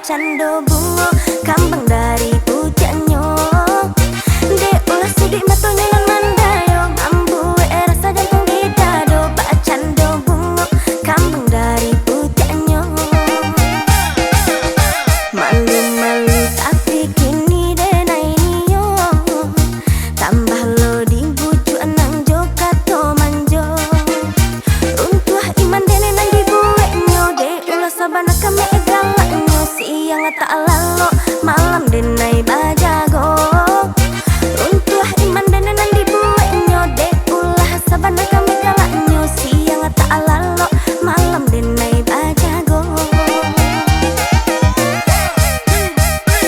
cando bungo kambang dari pujanyo de ulah sidik mato nenan mandayo ambu rasa jantung di dado bak cando bungo kambang dari pujanyo malu-malu tapi kini denai niyo tambah lo di bucu anang joka to manjo runtuh iman dene nang dibueknyo de ulah sabana kame galaknyo siang tak lalo malam denai bajago runtuh iman dene nang dibueknyo de ulah sabana kame galaknyo siang tak lalo malam denai bajago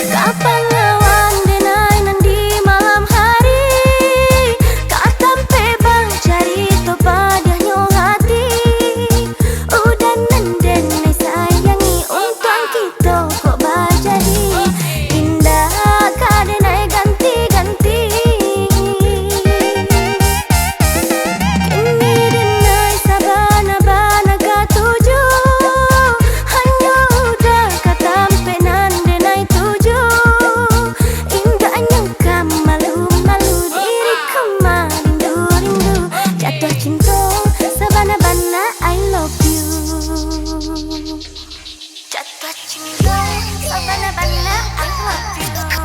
kapan lawan denai nang di malam hari kak tampe bang cari to padahnya hati udah nan denai sayangi untung kita kok bajadi indah kak denai ganti-ganti kini denai sabana-bana katuju hanya udah katampe nan denai tuju indah nyangka malu-malu diriku marindu-rindu jatuh cinta sabana-bana I love you jatuh cinta sabana-bana I love you